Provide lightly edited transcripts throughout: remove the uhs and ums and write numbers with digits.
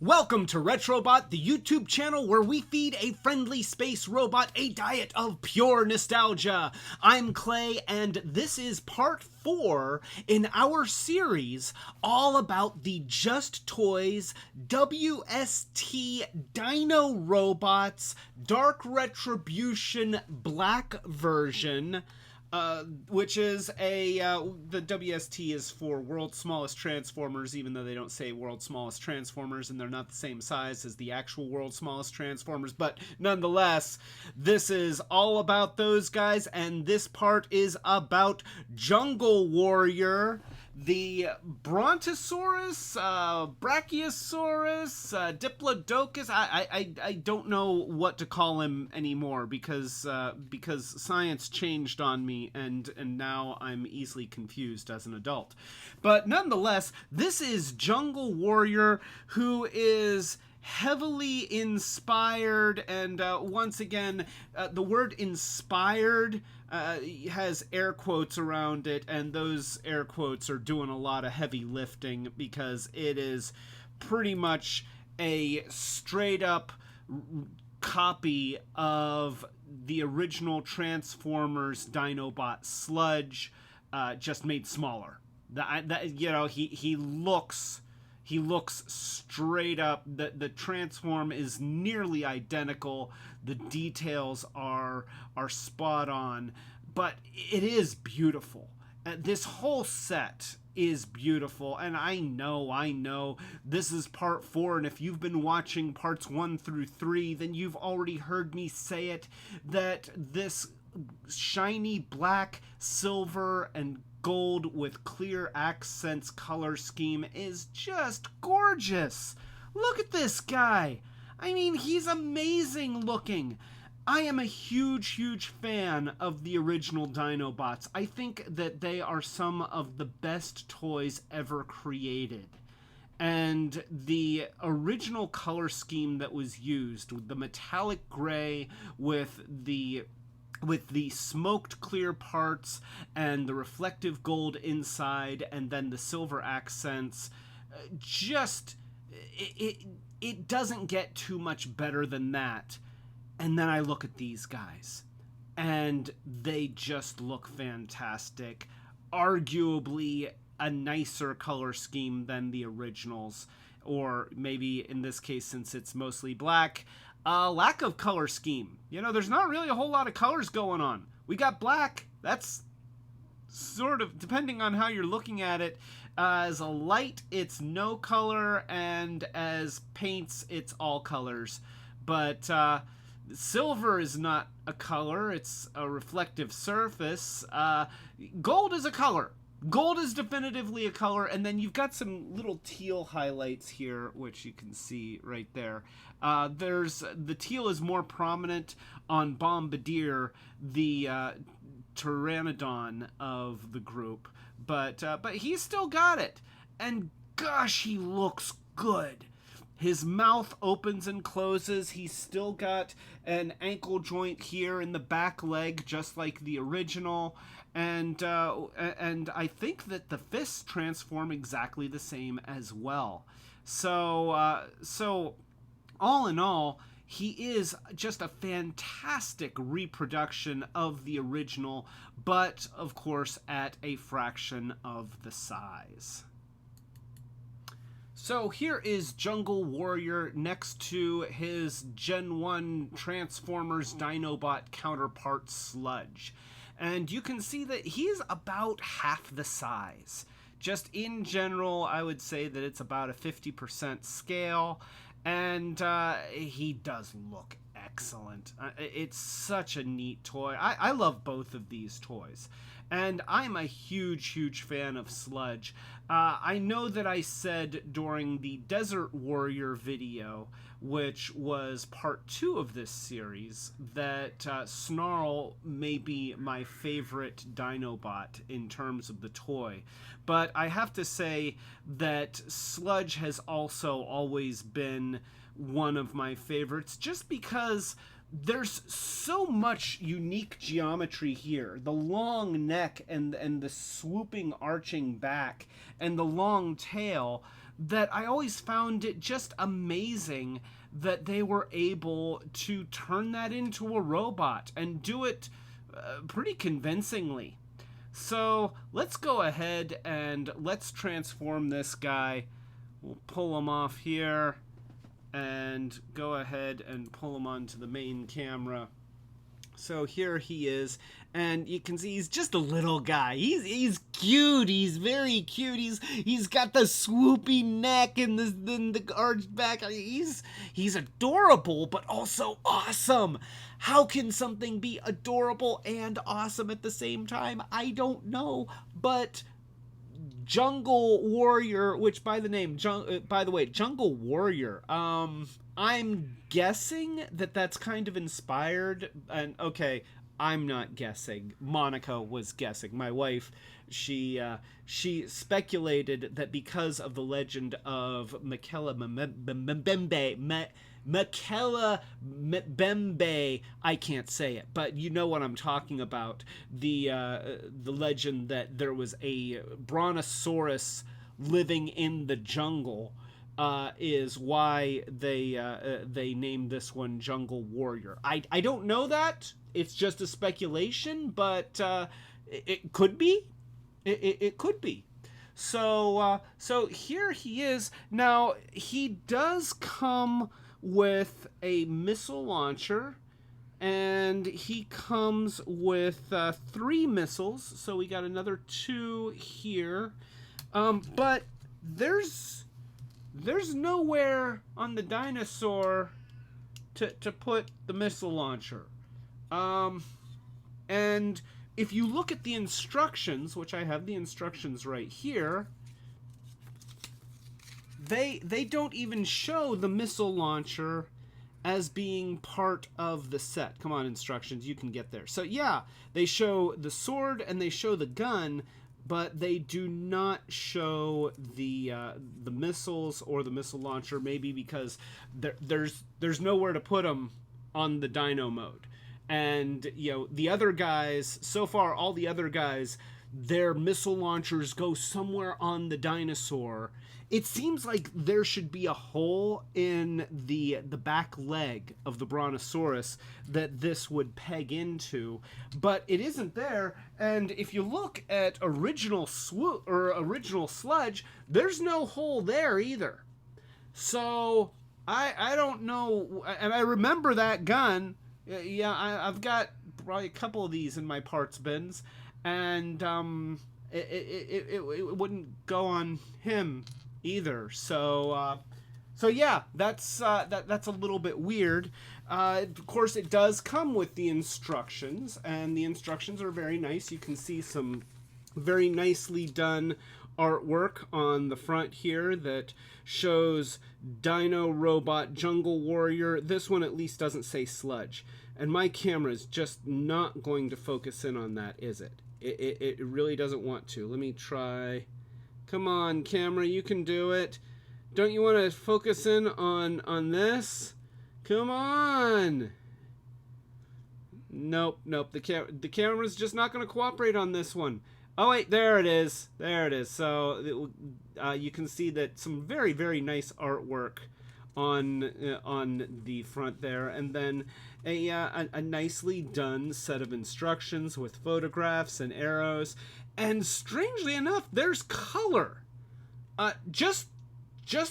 Welcome to Retrobot, the YouTube channel where we feed a friendly space robot a diet of pure nostalgia. I'm Clay, and this is part 4 in our series all about the Just Toys WST Dinorobots Dark Retribution Black version. Which is the WST is for World's Smallest Transformers, even though they don't say World's Smallest Transformers, and they're not the same size as the actual World's Smallest Transformers, but nonetheless, this is all about those guys, and this part is about Jungle Warrior, the Brontosaurus, Brachiosaurus, Diplodocus. I don't know what to call him anymore because science changed on me, and now I'm easily confused as an adult. But nonetheless, this is Jungle Warrior, who is heavily inspired, and once again, the word inspired has air quotes around it, and those air quotes are doing a lot of heavy lifting because it is pretty much a straight up copy of the original Transformers Dinobot Sludge, just made smaller. He looks straight up. The transform is nearly identical. The details are spot on, but it is beautiful. This whole set is beautiful, and I know this is part 4, and if you've been watching parts 1 through 3, then you've already heard me say it, that this shiny black, silver, and gold with clear accents color scheme is just gorgeous. Look at this guy. I mean, he's amazing looking. I am a huge fan of the original Dinobots. I think that they are some of the best toys ever created. And the original color scheme that was used, with the metallic gray with the smoked clear parts and the reflective gold inside, and then the silver accents, it doesn't get too much better than that. And then I look at these guys, and they just look fantastic. Arguably a nicer color scheme than the originals, or maybe in this case, since it's mostly black, lack of color scheme. You know, there's not really a whole lot of colors going on. We got black. That's sort of, depending on how you're looking at it, as a light, it's no color, and as paints, it's all colors. But silver is not a color. It's a reflective surface. Gold is a color. Gold is definitively a color, and then you've got some little teal highlights here, which you can see right there. The teal is more prominent on Bombardier, the Pteranodon of the group, but he's still got it, and gosh, he looks good. His mouth opens and closes. He's still got an ankle joint here in the back leg, just like the original. And I think that the fists transform exactly the same as well. So all in all, he is just a fantastic reproduction of the original, but of course at a fraction of the size. So here is Jungle Warrior next to his Gen 1 Transformers Dinobot counterpart Sludge. And you can see that he's about half the size. Just in general, I would say that it's about a 50% scale, and he does look excellent. It's such a neat toy. I love both of these toys. And I'm a huge fan of Sludge. I know that I said during the Desert Warrior video, which was part 2 of this series, that Snarl may be my favorite Dinobot in terms of the toy. But I have to say that Sludge has also always been one of my favorites, just because there's so much unique geometry here. The long neck and the swooping arching back and the long tail that I always found it just amazing that they were able to turn that into a robot and do it pretty convincingly. So let's go ahead and let's transform this guy. We'll pull him off here and go ahead and pull him onto the main camera. So here he is, and you can see he's just a little guy. He's cute. He's very cute. He's got the swoopy neck and the arched back. He's adorable, but also awesome. How can something be adorable and awesome at the same time? I don't know, but Jungle Warrior, which by the way, Jungle Warrior, I'm guessing that that's kind of inspired, and okay, I'm not guessing. Monica was guessing. My wife, she speculated that because of the legend of Makela Mbembe, I can't say it, but you know what I'm talking about. The legend that there was a Brontosaurus living in the jungle is why they named this one Jungle Warrior. I don't know that. It's just a speculation, but it could be. It could be. So here he is. Now, he does come with a missile launcher, and he comes with 3 missiles. So we got another 2 here. But there's nowhere on the dinosaur to put the missile launcher. And if you look at the instructions, which I have the instructions right here, they don't even show the missile launcher as being part of the set. Come on, instructions, you can get there. So yeah, they show the sword and they show the gun, but they do not show the missiles or the missile launcher, maybe because there's nowhere to put them on the dino mode. And, you know, the other guys, so far, all the other guys, their missile launchers go somewhere on the dinosaur. It seems like there should be a hole in the back leg of the Brontosaurus that this would peg into, but it isn't there. And if you look at original Sludge, there's no hole there either. So I don't know, and I remember that gun. Yeah, I've got probably a couple of these in my parts bins, and it wouldn't go on him either. So yeah, that's a little bit weird. Of course, it does come with the instructions, and the instructions are very nice. You can see some very nicely done artwork on the front here that shows Dinorobots Jungle Warrior. This one at least doesn't say Sludge, and my camera is just not going to focus in on that, is it? It really doesn't want to. Let me try. Come on, camera, you can do it. Don't you want to focus in on this? Come on. Nope. The camera's just not going to cooperate on this one. Oh wait, there it is. There it is. So you can see that some very, very nice artwork on the front there, and then a nicely done set of instructions with photographs and arrows. And strangely enough, there's color. Just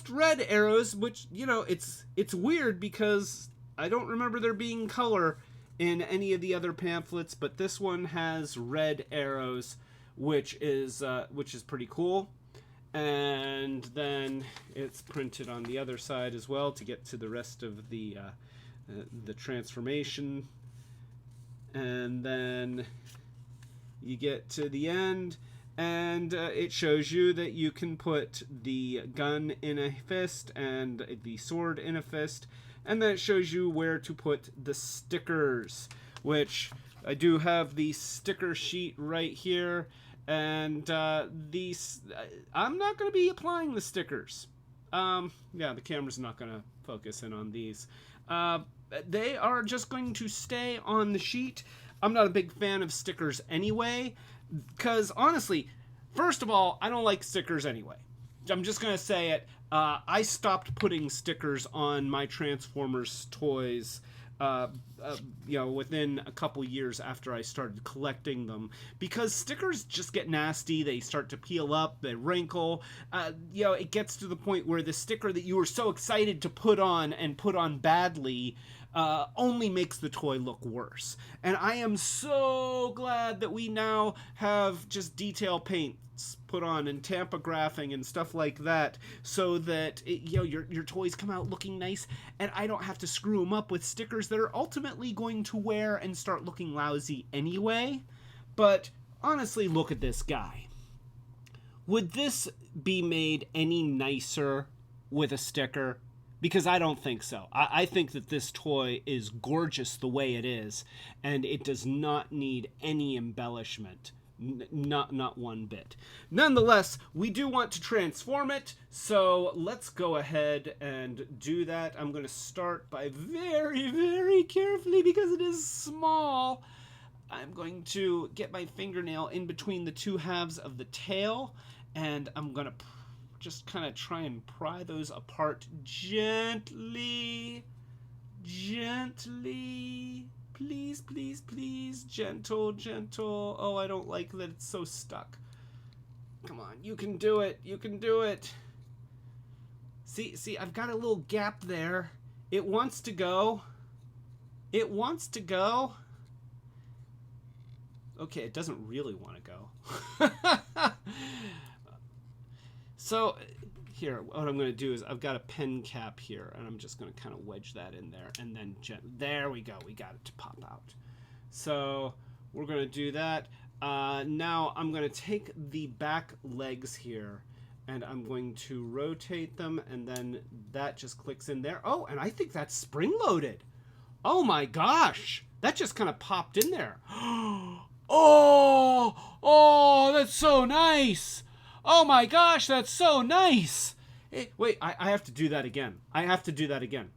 red arrows, which, you know, it's weird because I don't remember there being color in any of the other pamphlets, but this one has red arrows, which is pretty cool. And then it's printed on the other side as well to get to the rest of the transformation. And then you get to the end, and it shows you that you can put the gun in a fist and the sword in a fist, and then it shows you where to put the stickers, which I do have the sticker sheet right here. And these, I'm not going to be applying the stickers. Yeah, the camera's not going to focus in on these. They are just going to stay on the sheet. I'm not a big fan of stickers anyway, because honestly, first of all, I don't like stickers anyway. I'm just gonna say it. I stopped putting stickers on my Transformers toys, within a couple years after I started collecting them, because stickers just get nasty. They start to peel up, they wrinkle. It gets to the point where the sticker that you were so excited to put on and put on badly only makes the toy look worse. And I am so glad that we now have just detail paints put on and tampagraphing and stuff like that, so that your toys come out looking nice, and I don't have to screw them up with stickers that are ultimately going to wear and start looking lousy anyway. But honestly, look at this guy. Would this be made any nicer with a sticker? Because I don't think so. I think that this toy is gorgeous the way it is, and it does not need any embellishment. Not one bit. Nonetheless, we do want to transform it, so let's go ahead and do that. I'm going to start by very, very carefully, because it is small. I'm going to get my fingernail in between the two halves of the tail, and I'm going to just kind of try and pry those apart gently. Please, please, please. Gentle. Oh, I don't like that it's so stuck. Come on, you can do it. See, I've got a little gap there. It wants to go. Okay, it doesn't really want to go. So, here, what I'm going to do is I've got a pen cap here, and I'm just going to kind of wedge that in there, and then there we go. We got it to pop out. So we're going to do that. Now I'm going to take the back legs here, and I'm going to rotate them, and then that just clicks in there. Oh, and I think that's spring-loaded. Oh my gosh, that just kind of popped in there. Oh, that's so nice. Oh my gosh, that's so nice. Hey, wait, I have to do that again.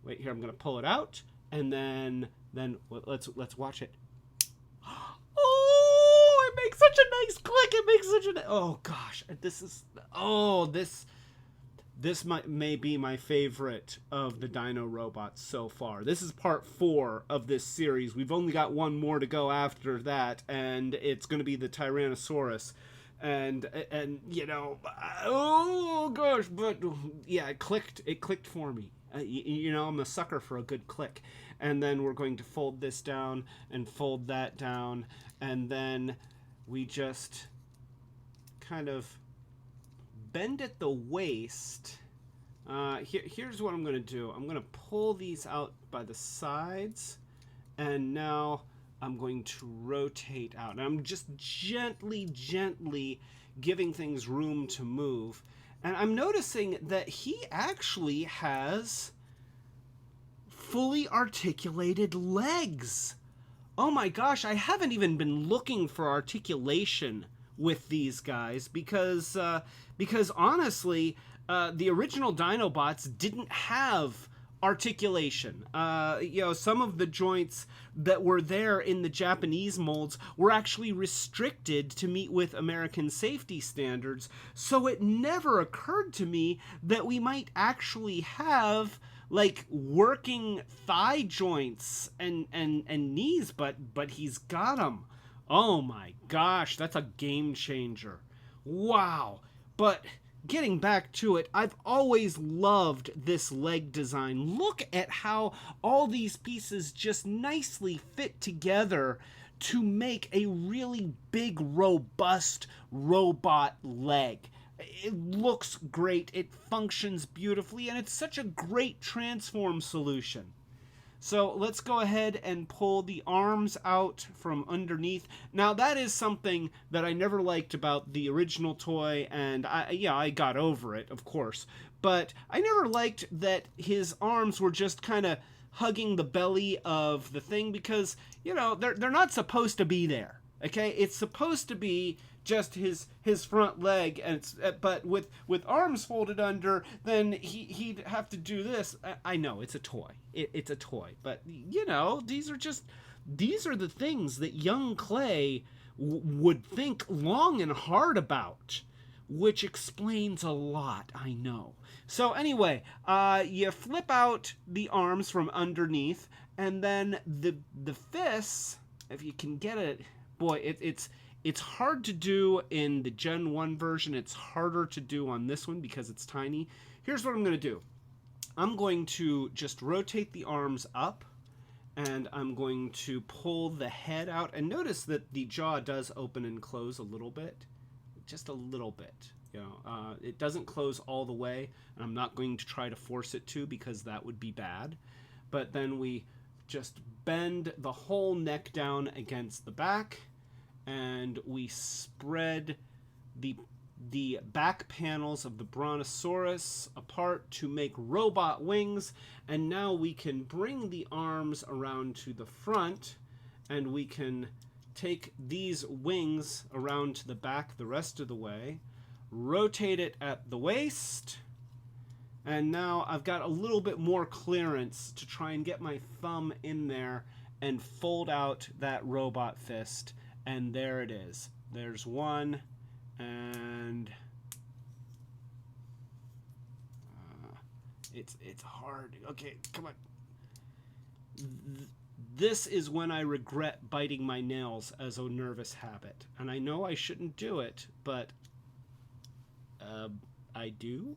Wait, here, I'm going to pull it out, and then let's watch it. Oh, it makes such a nice click. Oh gosh, this may be my favorite of the Dinorobots so far. This is part 4 of this series. We've only got one more to go after that, and it's going to be the Tyrannosaurus. And oh gosh, but yeah, it clicked for me. I'm a sucker for a good click. And then we're going to fold this down and fold that down, and then we just kind of bend at the waist. Here's what I'm going to do. I'm going to pull these out by the sides, and now I'm going to rotate out. And I'm just gently giving things room to move. And I'm noticing that he actually has fully articulated legs. Oh my gosh, I haven't even been looking for articulation with these guys, because honestly, the original Dinobots didn't have articulation. Some of the joints that were there in the Japanese molds were actually restricted to meet with American safety standards, so it never occurred to me that we might actually have like working thigh joints and knees, but he's got them. Oh my gosh, that's a game changer. Wow. But getting back to it, I've always loved this leg design. Look at how all these pieces just nicely fit together to make a really big, robust robot leg. It looks great, it functions beautifully, and it's such a great transform solution. So let's go ahead and pull the arms out from underneath. Now that is something that I never liked about the original toy, and I got over it, of course. But I never liked that his arms were just kind of hugging the belly of the thing, because, they're not supposed to be there, okay? It's supposed to be just his front leg, and but with arms folded under, then he'd have to do this. I know it's a toy, it's a toy, but these are the things that young Clay would think long and hard about which explains a lot, I know. So anyway, you flip out the arms from underneath, and then the fists, if you can get it, boy, it's hard to do in the Gen 1 version. It's harder to do on this one because it's tiny. Here's what I'm going to do. I'm going to just rotate the arms up, and I'm going to pull the head out. And notice that the jaw does open and close a little bit. Just a little bit. You know, it doesn't close all the way, and I'm not going to try to force it to because that would be bad. But then we just bend the whole neck down against the back, and we spread the back panels of the Brontosaurus apart to make robot wings. And now we can bring the arms around to the front, and we can take these wings around to the back the rest of the way, rotate it at the waist, and now I've got a little bit more clearance to try and get my thumb in there and fold out that robot fist. And there it is. There's one, and it's hard. Okay, come on. This is when I regret biting my nails as a nervous habit. And I know I shouldn't do it, but I do.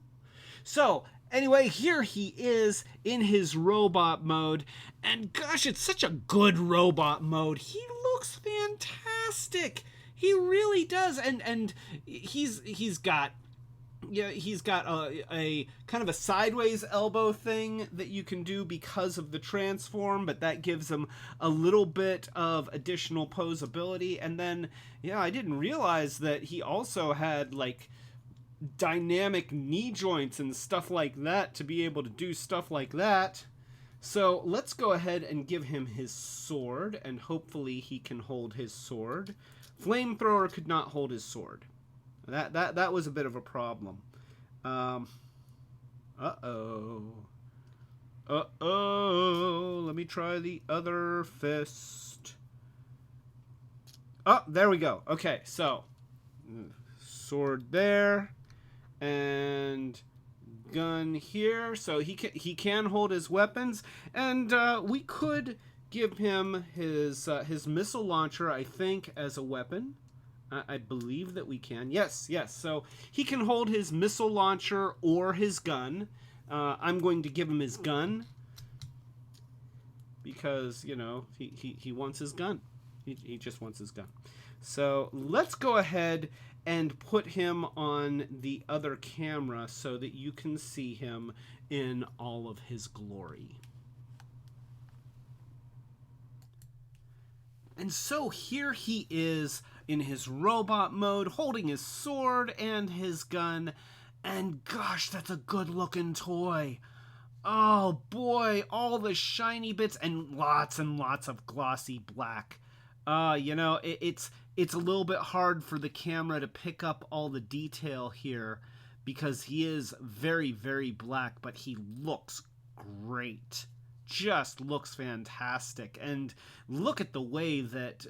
So, anyway, here he is in his robot mode. And gosh, it's such a good robot mode. He looks fantastic. He really does. And he's got a kind of a sideways elbow thing that you can do because of the transform, but that gives him a little bit of additional posability. And then, yeah, I didn't realize that he also had like dynamic knee joints and stuff like that to be able to do stuff like that. So let's go ahead and give him his sword, and hopefully he can hold his sword. Flamethrower could not hold his sword. That was a bit of a problem. Uh-oh. Let me try the other fist. Oh, there we go. Okay, so sword there, and gun here. So he can hold his weapons, and we could give him his missile launcher, I think, as a weapon. I believe that we can. Yes. So he can hold his missile launcher or his gun. I'm going to give him his gun because, you know, he wants his gun. He just wants his gun. So let's go ahead and put him on the other camera so that you can see him in all of his glory. And so here he is in his robot mode, holding his sword and his gun. And gosh, that's a good looking toy. Oh boy, all the shiny bits and lots of glossy black. You know, it's a little bit hard for the camera to pick up all the detail here because he is very, very black, but he looks great. Just looks fantastic. And look at the way that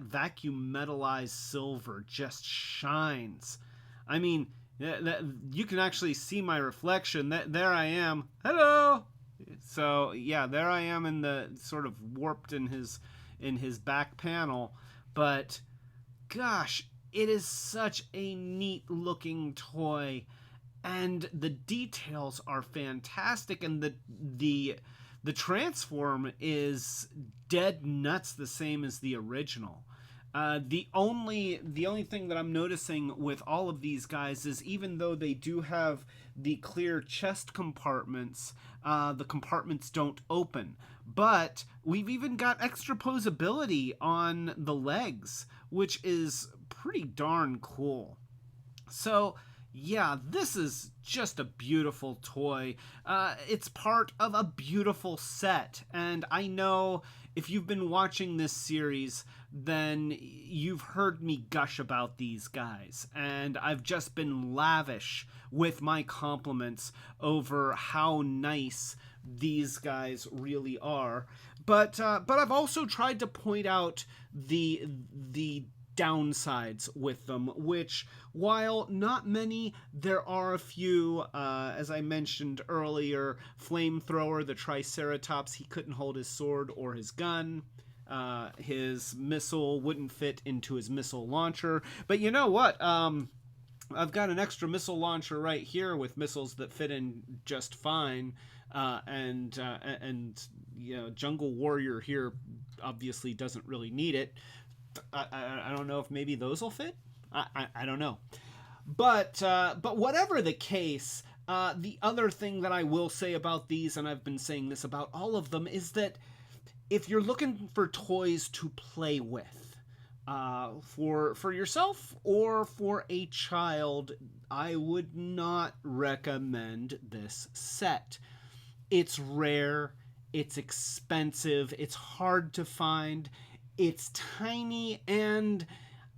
vacuum metallized silver just shines. I mean, you can actually see my reflection. There I am. Hello. So yeah, there I am in the sort of warped in his back panel. But gosh, it is such a neat looking toy, and the details are fantastic, and the transform is dead nuts the same as the original. The only thing that I'm noticing with all of these guys is even though they do have the clear chest compartments, the compartments don't open. But we've even got extra posability on the legs, which is pretty darn cool. So yeah, this is just a beautiful toy. It's part of a beautiful set, and I know if you've been watching this series, then you've heard me gush about these guys, and I've just been lavish with my compliments over how nice these guys really are. But I've also tried to point out the downsides with them, which, while not many, there are a few. As I mentioned earlier, Flamethrower, the Triceratops, he couldn't hold his sword or his gun. His missile wouldn't fit into his missile launcher. But you know what? I've got an extra missile launcher right here with missiles that fit in just fine. And you know, Jungle Warrior here obviously doesn't really need it. I don't know if maybe those will fit. I don't know. But whatever the case, the other thing that I will say about these, and I've been saying this about all of them, is that if you're looking for toys to play with, for yourself or for a child, I would not recommend this set. It's rare, it's expensive, it's hard to find, it's tiny, and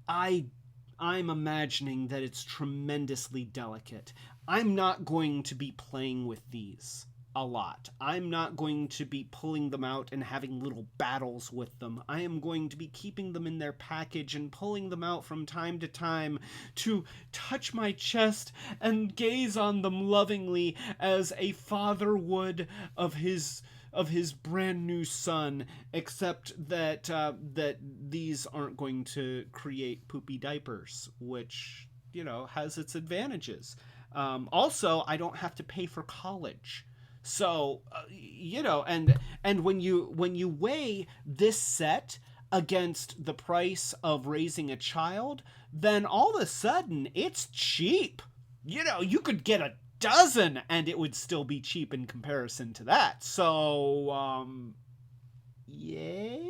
I'm imagining that it's tremendously delicate. I'm not going to be playing with these a lot. I'm not going to be pulling them out and having little battles with them. I am going to be keeping them in their package and pulling them out from time to time to touch my chest and gaze on them lovingly as a father would of his brand new son, except that that these aren't going to create poopy diapers, which, you know, has its advantages. Also, I don't have to pay for college. So, you know, and when you weigh this set against the price of raising a child, then all of a sudden it's cheap. You know, you could get a dozen and it would still be cheap in comparison to that. So, yay?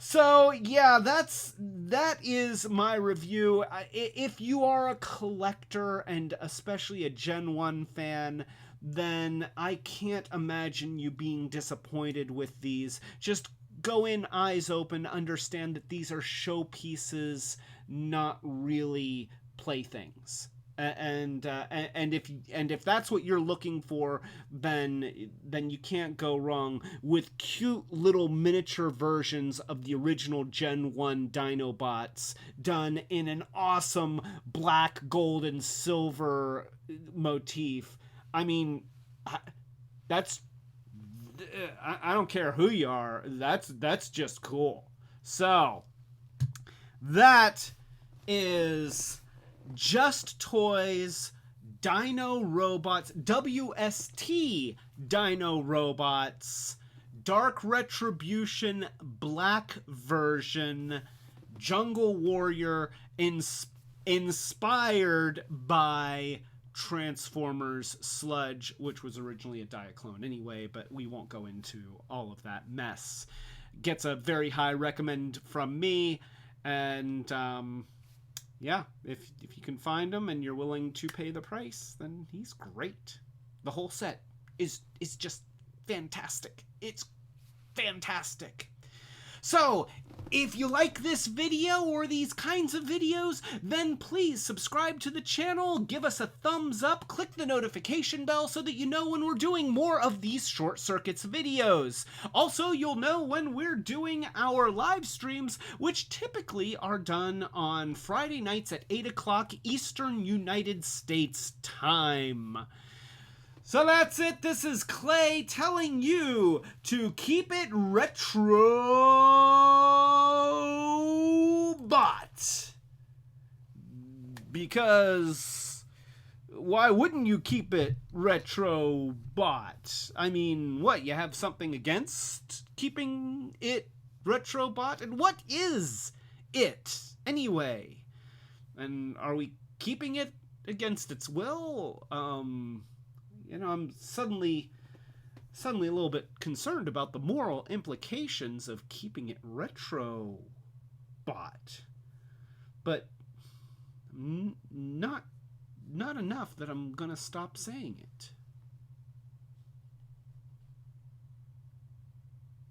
So yeah, that is my review. If you are a collector and especially a Gen 1 fan, then I can't imagine you being disappointed with these. Just go in eyes open, understand that these are showpieces, not really playthings. And if that's what you're looking for, then you can't go wrong with cute little miniature versions of the original Gen 1 Dinobots done in an awesome black, gold, and silver motif. I mean, that's, I don't care who you are, that's just cool. So that is Just Toys Dinorobots, WST Dinorobots, Dark Retribution Black version, Jungle Warrior, inspired by Transformers Sludge, which was originally a Diaclone anyway, but we won't go into all of that mess. Gets a very high recommend from me, and yeah, if you can find him and you're willing to pay the price, then he's great. The whole set is just fantastic. It's fantastic. So, if you like this video or these kinds of videos, then please subscribe to the channel, give us a thumbs up, click the notification bell so that you know when we're doing more of these Short Circuits videos. Also, you'll know when we're doing our live streams, which typically are done on Friday nights at 8 o'clock Eastern United States time. So that's it. This is Clay telling you to keep it Retrobot. Because why wouldn't you keep it Retrobot? I mean, what, you have something against keeping it Retrobot? And what is it anyway? And are we keeping it against its will? You know, I'm suddenly a little bit concerned about the moral implications of keeping it Retrobot. But not enough that I'm gonna stop saying it.